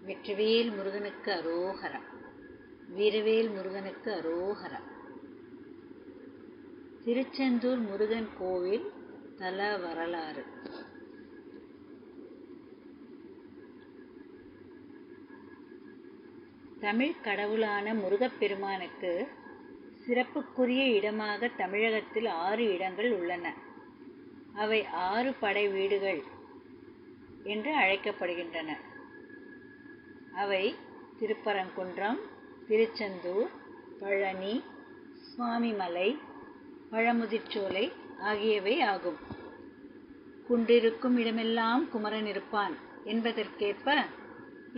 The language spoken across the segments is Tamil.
வெற்றிவேல் முருகனுக்கு அரோகரா. வீரவேல் முருகனுக்கு அரோகரா. திருச்செந்தூர் முருகன் கோவில் தல வரலாறு. தமிழ் கடவுளான முருகப்பெருமானுக்கு சிறப்புக்குரிய இடமாக தமிழகத்தில் 6 இடங்கள் உள்ளன. அவை 6 படை வீடுகள் என்று அழைக்கப்படுகின்றன. அவை திருப்பரங்குன்றம், திருச்செந்தூர், பழனி, சுவாமிமலை, பழமுதிர்ச்சோலை ஆகியவை ஆகும். குன்றிருக்கும் இடமெல்லாம் குமரன் இருப்பான் என்பதற்கேற்ப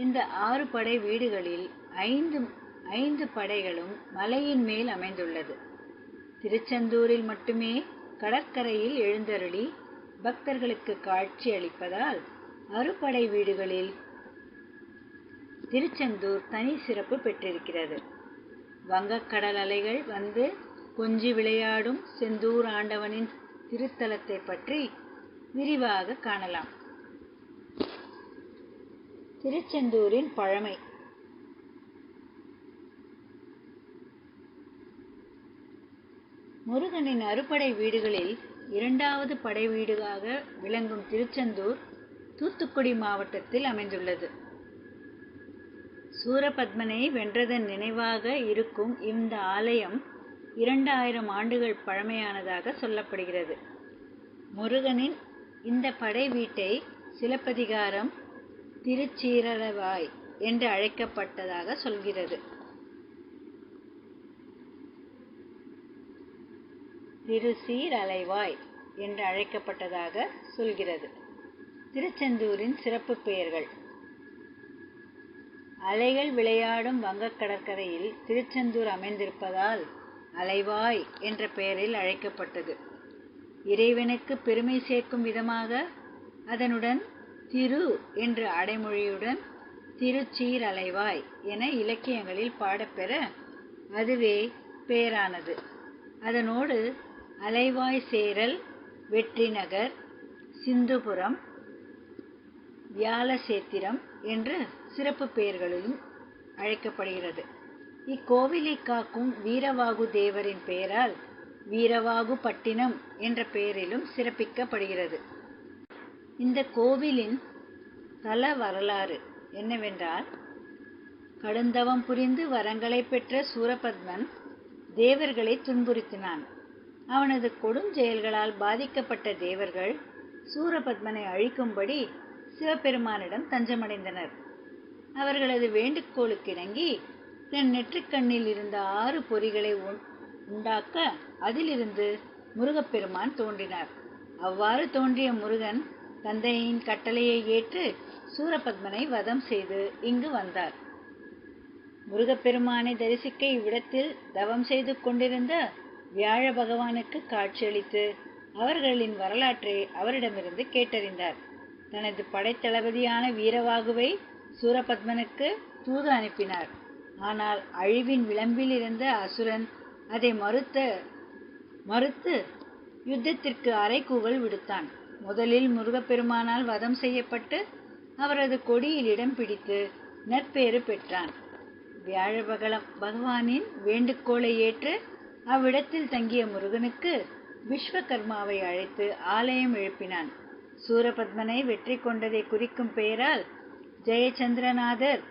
இந்த 6 படை வீடுகளில் 5 படைகளும் மலையின் மேல் அமைந்துள்ளது. திருச்செந்தூரில் மட்டுமே கடற்கரையில் எழுந்தருளி பக்தர்களுக்கு காட்சி அளிப்பதால் அறுபடை வீடுகளில் திருச்செந்தூர் தனி சிறப்பு பெற்றிருக்கிறது. வங்கக்கடல் அலைகள் வந்து கொஞ்சி விளையாடும் செந்தூர் ஆண்டவனின் திருத்தலத்தை பற்றி விரிவாக காணலாம். திருச்செந்தூரின் பழமை. முருகனின் அறுபடை வீடுகளில் 2வது படை வீடாக விளங்கும் திருச்செந்தூர் தூத்துக்குடி மாவட்டத்தில் அமைந்துள்ளது. சூரபத்மனை வென்றதன் நினைவாக இருக்கும் இந்த ஆலயம் 2000 ஆண்டுகள் பழமையானதாக சொல்லப்படுகிறது. முருகனின் இந்த படை வீட்டை சிலப்பதிகாரம் திருச்சீரலவாய் என்று அழைக்கப்பட்டதாக சொல்கிறது. திருச்சீரலைவாய் என்று அழைக்கப்பட்டதாக சொல்கிறது. திருச்செந்தூரின் சிறப்பு பெயர்கள். அலைகள் விளையாடும் வங்கக் கடற்கரையில் திருச்செந்தூர் அமைந்திருப்பதால் அலைவாய் என்ற பெயரில் அழைக்கப்பட்டது. இறைவனுக்கு பெருமை சேர்க்கும் விதமாக அதனுடன் திரு என்ற அடைமொழியுடன் திருச்சீரலைவாய் என இலக்கியங்களில் பாடப்பெற அதுவே பெயரானது. அதனோடு அலைவாய் சேரல், வெற்றிநகர், சிந்துபுரம், வியாழசேத்திரம் என்ற சிறப்பு பெயர்களிலும் அழைக்கப்படுகிறது. இக்கோவிலை காக்கும் வீரவாகு தேவரின் பெயரால் வீரவாகு பட்டினம் என்ற பெயரிலும் சிறப்பிக்கப்படுகிறது. இந்த கோவிலின் தல வரலாறு என்னவென்றால், கடுந்தவம் புரிந்து வரங்களை பெற்ற சூரபத்மன் தேவர்களை துன்புறுத்தினான். அவனது கொடுஞ்செயல்களால் பாதிக்கப்பட்ட தேவர்கள் சூரபத்மனை அழிக்கும்படி சிவபெருமானிடம் தஞ்சமடைந்தனர். அவர்களது வேண்டுகோளுக்கிணங்கி தன் நெற்றிக்கண்ணில் இருந்த 6 பொறிகளை உண்டாக்க அதிலிருந்து முருகப்பெருமான் தோன்றினார். அவ்வாறு தோன்றிய முருகன் தந்தையின் கட்டளையை ஏற்று சூரபத்மனை வதம் செய்து இங்கு வந்தார். முருகப்பெருமானை தரிசிக்க இவ்விடத்தில் தவம் செய்து கொண்டிருந்த வியாழ பகவானுக்கு காட்சியளித்து அவர்களின் வரலாற்றை அவரிடமிருந்து கேட்டறிந்தார். தனது படைத்தளபதியான வீரவாகுவை சூரபத்மனுக்கு தூது அனுப்பினார். ஆனால் அழிவின் விளம்பில் இருந்த அசுரன் அதை மறுத்து யுத்தத்திற்கு அறைகூவல் விடுத்தான். முதலில் முருகப்பெருமானால் வதம் செய்யப்பட்டு அவரது கொடியில் இடம் பிடித்து நற்பேறு பெற்றான். வியாழ பகவானின் வேண்டுகோளை ஏற்று அவ்விடத்தில் தங்கிய முருகனுக்கு விஸ்வகர்மாவை அழைத்து ஆலயம் எழுப்பினான். சூரபத்மனை வெற்றி கொண்டதை குறிக்கும் பெயரால் ஜெயச்சந்திரநாதர்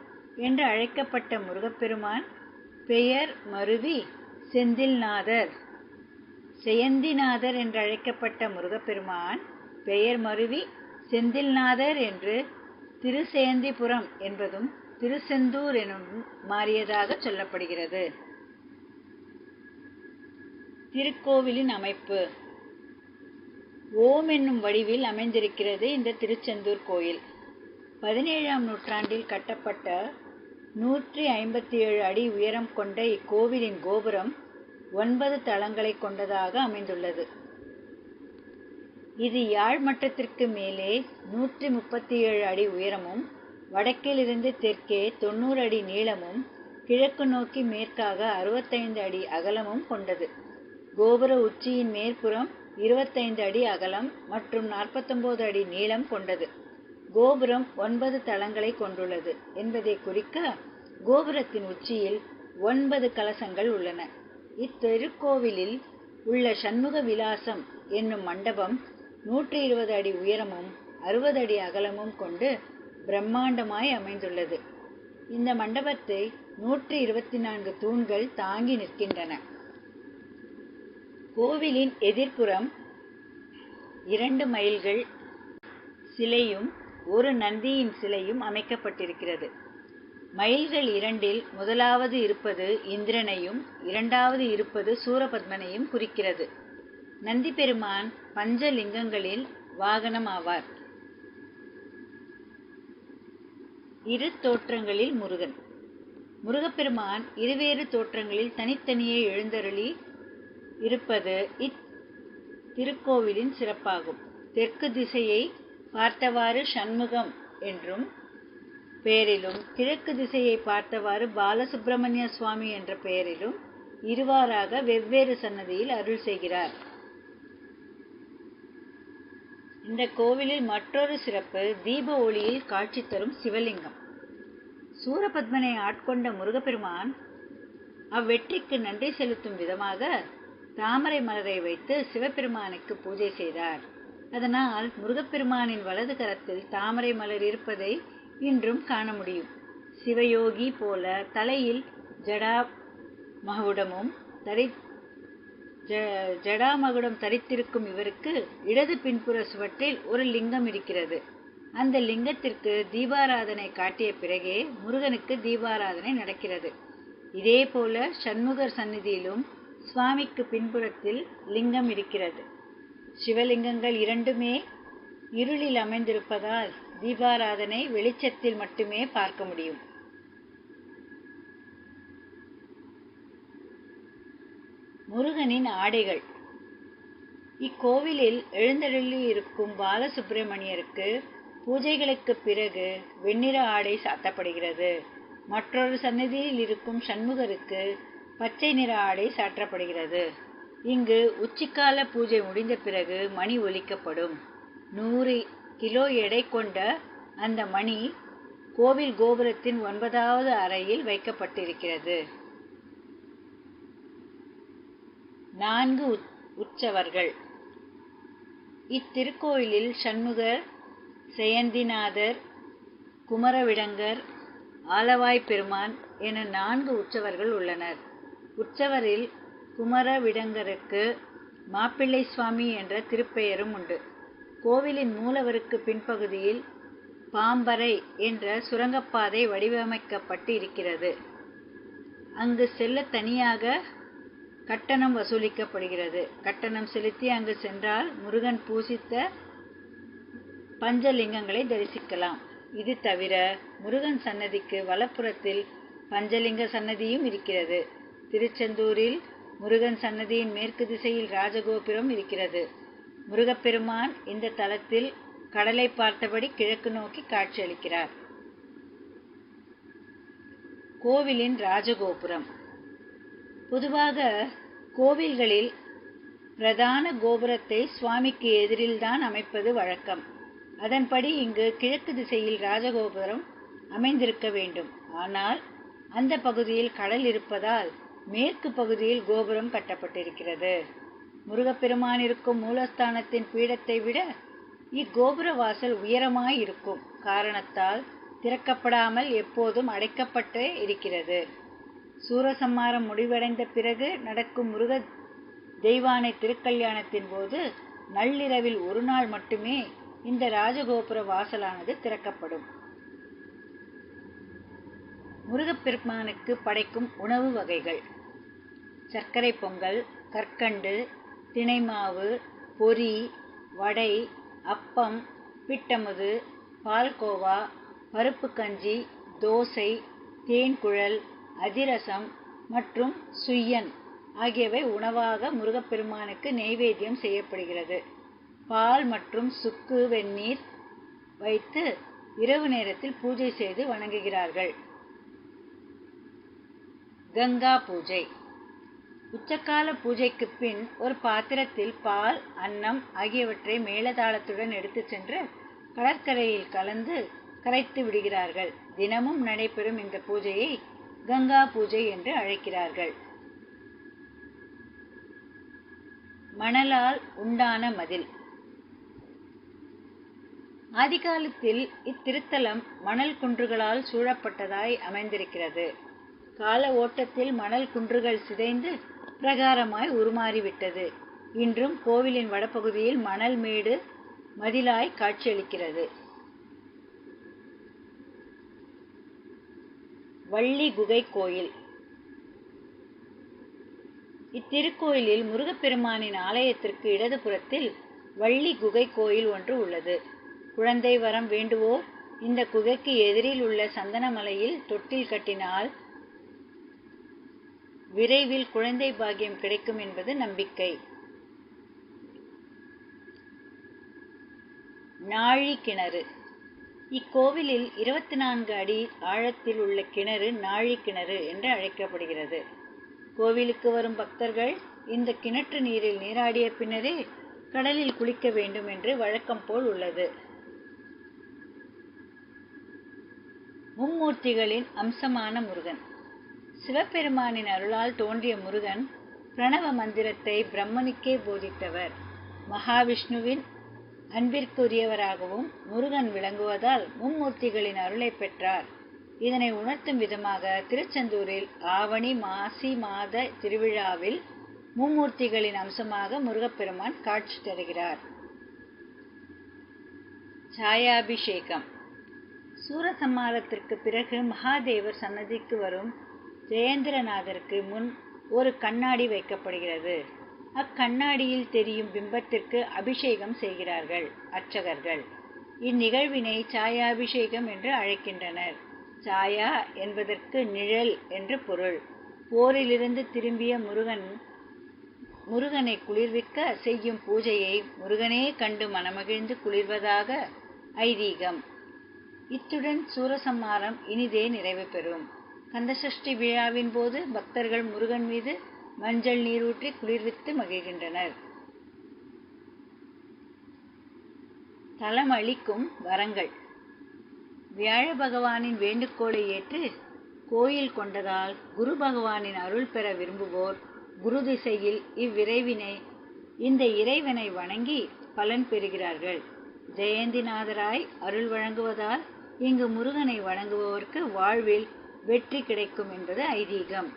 என்று அழைக்கப்பட்ட முருகப்பெருமான் பெயர் மருவி செயந்திநாதர் என்று அழைக்கப்பட்ட முருகப்பெருமான் பெயர் மருவி செந்தில்நாதர் என்று திருசெயந்திபுரம் என்பதும் திருச்செந்தூர் எனும் மாறியதாக சொல்லப்படுகிறது. திருக்கோவிலின் அமைப்பு. ஓம் என்னும் வடிவில் அமைந்திருக்கிறது இந்த திருச்செந்தூர் கோயில். 17ஆம் நூற்றாண்டில் கட்டப்பட்ட 157 அடி உயரம் கொண்ட இக்கோவிலின் கோபுரம் 9 தளங்களை கொண்டதாக அமைந்துள்ளது. இது யாழ் மட்டத்திற்கு மேலே 137 அடி உயரமும், வடக்கிலிருந்து தெற்கே 90 அடி நீளமும், கிழக்கு நோக்கி மேற்காக 65 அடி அகலமும் கொண்டது. கோபுர உச்சியின் மேற்புறம் 25 அடி அகலம் மற்றும் 49 அடி நீளம் கொண்டது. கோபுரம் 9 தளங்களை கொண்டுள்ளது என்பதை குறிக்க கோபுரத்தின் உச்சியில் 9 கலசங்கள் உள்ளன. இத்திருக்கோவிலில் உள்ள சண்முக விலாசம் என்னும் மண்டபம் 120 அடி உயரமும் 60 அடி அகலமும் கொண்டு பிரம்மாண்டமாய் அமைந்துள்ளது. இந்த மண்டபத்தை 124 தூண்கள் தாங்கி நிற்கின்றன. கோவிலின் எதிர்ப்புறம் 2 மயில்கள் சிலையும் ஒரு நந்தியின் சிலையும் அமைக்கப்பட்டிருக்கிறது. மயில்கள் 2இல் முதலாவது இருப்பது இந்திரனையும் 2வது இருப்பது சூரபத்மனையும் குறிக்கிறது. நந்தி பெருமான் பஞ்சலிங்கங்களில் வாகனம் ஆவார். இரு தோற்றங்களில் முருகன். முருகப்பெருமான் இருவேறு தோற்றங்களில் தனித்தனியே எழுந்தருளி இருப்பது இத்திருக்கோவிலின் சிறப்பாகும். தெற்கு திசையை பார்த்தவாறு சண்முகம் என்றும் பெயரிலும், கிழக்கு திசையை பார்த்தவாறு பாலசுப்பிரமணிய சுவாமி என்ற பெயரிலும் இருவாறாக வெவ்வேறு சன்னதியில் அருள் செய்கிறார். இந்த கோவிலில் மற்றொரு சிறப்பு தீப ஒளியில் காட்சி தரும் சிவலிங்கம். சூரபத்மனை ஆட்கொண்ட முருகப்பெருமான் அவ்வெற்றிக்கு நன்றி செலுத்தும் விதமாக தாமரை மலரை வைத்து சிவபெருமானுக்கு பூஜை செய்தார். அதனால் முருகப்பெருமானின் வலது கரத்தில் தாமரை மலர் இருப்பதை இன்றும் காண முடியும். சிவயோகி போல தலையில் ஜடாமகுடம் தரித்திருக்கும் இவருக்கு இடது பின்புற சுவற்றில் ஒரு லிங்கம் இருக்கிறது. அந்த லிங்கத்திற்கு தீபாராதனை காட்டிய பிறகே முருகனுக்கு தீபாராதனை நடக்கிறது. இதே போல சண்முகர் சந்நிதியிலும் சுவாமிக்கு பின்புறத்தில் லிங்கம் இருக்கிறது. சிவலிங்கங்கள் 2மே இருளில் அமைந்திருப்பதால் தீபாராதனை வெளிச்சத்தில் மட்டுமே பார்க்க முடியும். முருகனின் ஆடைகள். இக்கோவிலில் எழுந்தருளி இருக்கும் பாலசுப்பிரமணியருக்கு பூஜைகளுக்கு பிறகு வெண்ணிற ஆடை சாத்தப்படுகிறது. மற்றொரு சன்னதியில் இருக்கும் சண்முகருக்கு பச்சை நிற ஆடை சாற்றப்படுகிறது. இங்கு உச்சிக்கால பூஜை முடிந்த பிறகு மணி ஒலிக்கப்படும். 100 கிலோ எடை கொண்ட அந்த மணி கோவில் கோபுரத்தின் 9வது அறையில் வைக்கப்பட்டிருக்கிறது. 4 உற்சவர்கள். இத்திருக்கோயிலில் சண்முகர், செயந்திநாதர், குமரவிடங்கர், ஆலவாய் பெருமான் என 4 உற்சவர்கள் உள்ளனர். உற்சவரில் குமரவிடங்கருக்கு மாப்பிள்ளை சுவாமி என்ற திருப்பெயரும் உண்டு. கோவிலின் மூலவருக்கு பின்பகுதியில் பாம்பறை என்ற சுரங்கப்பாதை வடிவமைக்கப்பட்டு இருக்கிறது. அங்கு செல்ல தனியாக கட்டணம் வசூலிக்கப்படுகிறது. கட்டணம் செலுத்தி அங்கு சென்றால் முருகன் பூசித்த பஞ்சலிங்கங்களை தரிசிக்கலாம். இது தவிர முருகன் சன்னதிக்கு வலப்புறத்தில் பஞ்சலிங்க சன்னதியும் இருக்கிறது. திருச்செந்தூரில் முருகன் சன்னதியின் மேற்கு திசையில் ராஜகோபுரம் இருக்கிறது. முருகப்பெருமான் இந்த தலத்தில் கடலை பார்த்தபடி கிழக்கு நோக்கி காட்சியளிக்கிறார். கோவிலின் ராஜகோபுரம். பொதுவாக கோவில்களில் பிரதான கோபுரத்தை சுவாமிக்கு எதிரில்தான் அமைப்பது வழக்கம். அதன்படி இங்கு கிழக்கு திசையில் ராஜகோபுரம் அமைந்திருக்க வேண்டும். ஆனால் அந்த பகுதியில் கடல் இருப்பதால் மேற்கு பகுதியில் கோபுரம் கட்டப்பட்டிருக்கிறது. முருகப்பெருமான் இருக்கும் மூலஸ்தானத்தின் பீடத்தை விட இக்கோபுர வாசல் உயரமாய் இருக்கும் காரணத்தால் திறக்கப்படாமல் எப்போதும் அடைக்கப்பட்டே இருக்கிறது. சூரசம்மாரம் முடிவடைந்த பிறகு நடக்கும் முருக தெய்வானை திருக்கல்யாணத்தின் போது நள்ளிரவில் ஒரு நாள் மட்டுமே இந்த ராஜகோபுர வாசலானது திறக்கப்படும். முருகப்பெருமானுக்கு படைக்கும் உணவு வகைகள்: சர்க்கரை பொங்கல், கற்கண்டு, தினைமாவு, பொரி, வடை, அப்பம், பிட்டமுது, பால்கோவா, பருப்பு கஞ்சி, தோசை, தேன்குழல், அதிரசம் மற்றும் சுய்யன் ஆகியவை உணவாக முருகப்பெருமானுக்கு நெய்வேத்தியம் செய்யப்படுகிறது. பால் மற்றும் சுக்கு வெந்நீர் வைத்து இரவு நேரத்தில் பூஜை செய்து வணங்குகிறார்கள். கங்கா பூஜை. உச்சக்கால பூஜைக்கு பின் ஒரு பாத்திரத்தில் பால், அன்னம் ஆகியவற்றை மேளதாளத்துடன் எடுத்து சென்று கடற்கரையில் கலந்து கரைத்து விடுகிறார்கள். தினமும் நடைபெறும் இந்த பூஜையை கங்கா பூஜை என்று அழைக்கிறார்கள். மணலால் உண்டான மதில். ஆதிகாலத்தில் இத்திருத்தலம் மணல் குன்றுகளால் சூழப்பட்டதாய் அமைந்திருக்கிறது. கால ஓட்டத்தில் மணல் குன்றுகள் சிதைந்து பிரகாரமாய் உருமாறிவிட்டது. இன்றும் கோவிலின் வடபகுதியில் மணல் மேடு மதிலாய் காட்சியளிக்கிறது. வள்ளி குகை கோயில். இத்திருக்கோயிலில் முருகப்பெருமானின் ஆலயத்திற்கு இடதுபுறத்தில் வள்ளி குகை கோயில் ஒன்று உள்ளது. குழந்தை வரம் வேண்டுவோர் இந்த குகைக்கு எதிரில் உள்ள சந்தனமலையில் தொட்டில் கட்டினால் விரைவில் குழந்தை பாக்கியம் கிடைக்கும் என்பது நம்பிக்கை. நாழி கிணறு. இக்கோவிலில் 24 அடி ஆழத்தில் உள்ள கிணறு நாழி கிணறு என்று அழைக்கப்படுகிறது. கோவிலுக்கு வரும் பக்தர்கள் இந்த கிணற்று நீரில் நீராடிய பின்னரே கடலில் குளிக்க வேண்டும் என்று வழக்கம் போல் உள்ளது. மும்மூர்த்திகளின் அம்சமான முருகன். சிவபெருமானின் அருளால் தோன்றிய முருகன் பிரணவ மந்திரத்தை பிரம்மனுக்கே போதித்தவர். மகாவிஷ்ணுவின் அன்பிற்குரியவராகவும் முருகன் விளங்குவதால் மும்மூர்த்திகளின் அருளை பெற்றார். இதனை உணர்த்தும் விதமாக திருச்செந்தூரில் ஆவணி மாசி மாத திருவிழாவில் மும்மூர்த்திகளின் அம்சமாக முருகப்பெருமான் காட்சி தருகிறார். சாயாபிஷேகம். சூரசம்மாரத்திற்கு பிறகு மகாதேவர் சன்னதிக்கு வரும் ஜெயேந்திரநாதருக்கு முன் ஒரு கண்ணாடி வைக்கப்படுகிறது. அக்கண்ணாடியில் தெரியும் பிம்பத்திற்கு அபிஷேகம் செய்கிறார்கள் அர்ச்சகர்கள். இந்நிகழ்வினை சாயாபிஷேகம் என்று அழைக்கின்றனர். சாயா என்பதற்கு நிழல் என்று பொருள். போரிலிருந்து திரும்பிய முருகனை குளிர்விக்க செய்யும் பூஜையை முருகனே கண்டு மனமகிழ்ந்து குளிர்வதாக ஐதீகம். இத்துடன் சூரசம்மாரம் இனிதே நிறைவு பெறும். கந்தசஷ்டி விழாவின் போது பக்தர்கள் முருகன் மீது மஞ்சள் நீரூற்றி குளிர்வித்து மகிழ்கின்றனர். தலம் அளிக்கும் வரங்கள். வியாழ பகவானின் வேண்டுகோளை ஏற்று கோயில் கொண்டதால் குரு பகவானின் அருள் பெற விரும்புவோர் குரு திசையில் இந்த இறைவனை வணங்கி பலன் பெறுகிறார்கள். ஜெயந்திநாதராய் அருள் வழங்குவதால் இங்கு முருகனை வணங்குபவருக்கு வாழ்வில் வெற்றி கிடைக்கும் என்பது ஐதீகம்.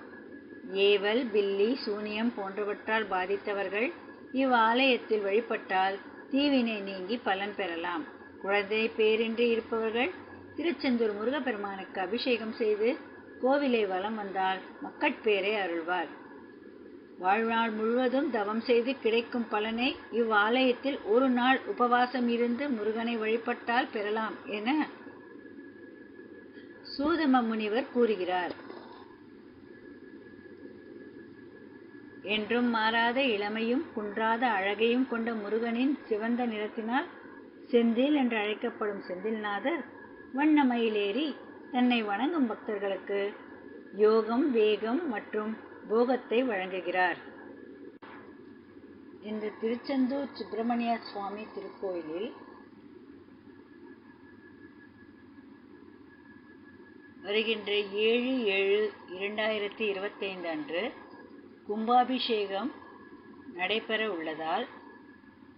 ஏவல், பில்லி, சூனியம் போன்றவற்றால் பாதித்தவர்கள் இவ்வாலயத்தில் வழிபட்டால் தீவினை நீங்கி பலன் பெறலாம். குழந்தை பேரின்றி இருப்பவர்கள் திருச்செந்தூர் முருகப்பெருமானுக்கு அபிஷேகம் செய்து கோவிலை வலம் வந்தால் மக்கட்பேரை அருள்வார். வாழ்நாள் முழுவதும் தவம் செய்து கிடைக்கும் பலனை இவ்வாலயத்தில் ஒரு நாள் உபவாசம் இருந்து முருகனை வழிபட்டால் பெறலாம் என சூதம முனிவர் கூறுகிறார். என்றும் மாறாத இளமையும் குன்றாத அழகையும் கொண்ட முருகனின் சிவந்த நிறத்தினால் செந்தில் என்று அழைக்கப்படும் செந்தில்நாதர் வண்ணமயிலேறி தன்னை வணங்கும் பக்தர்களுக்கு யோகம், வேகம் மற்றும் போகத்தை வழங்குகிறார். இந்த திருச்செந்தூர் சுப்பிரமணிய சுவாமி திருக்கோயிலில் வருகின்ற 7/7/2025 அன்று கும்பாபிஷேகம் நடைபெற உள்ளதால்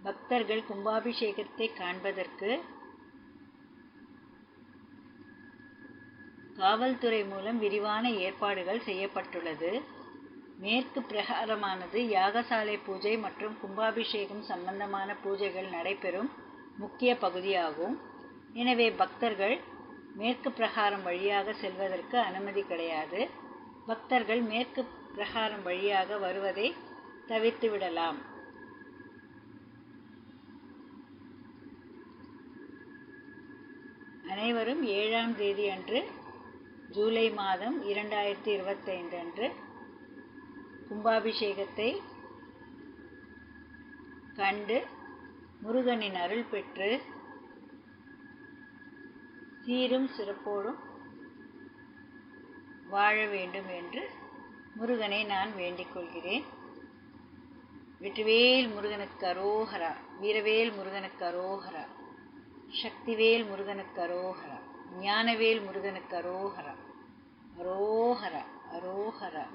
பக்தர்கள் கும்பாபிஷேகத்தை காண்பதற்கு காவல்துறை மூலம் விரிவான ஏற்பாடுகள் செய்யப்பட்டுள்ளது. மேற்கு பிரகாரமானது யாகசாலை பூஜை மற்றும் கும்பாபிஷேகம் சம்பந்தமான பூஜைகள் நடைபெறும் முக்கிய பகுதியாகும். எனவே பக்தர்கள் மேற்கு பிரகாரம் வழியாக செல்வதற்கு அனுமதி கிடையாது. பக்தர்கள் மேற்கு பிரகாரம் வழியாக வருவதை தவிர்த்து விடலாம். அனைவரும் 7ஆம் தேதி அன்று ஜூலை மாதம் 2025 அன்று கும்பாபிஷேகத்தை கண்டு முருகனின் அருள் பெற்று சீரும் சிறப்போடும் வாழ வேண்டும் என்று முருகனை நான் வேண்டிக் கொள்கிறேன். வெற்றிவேல் முருகனுக்கு அரோகரா. வீரவேல் முருகனுக்கு அரோகரா. சக்திவேல் முருகனுக்கு அரோகரா. ஞானவேல் முருகனுக்கு அரோகரா. அரோகரா, அரோகரா.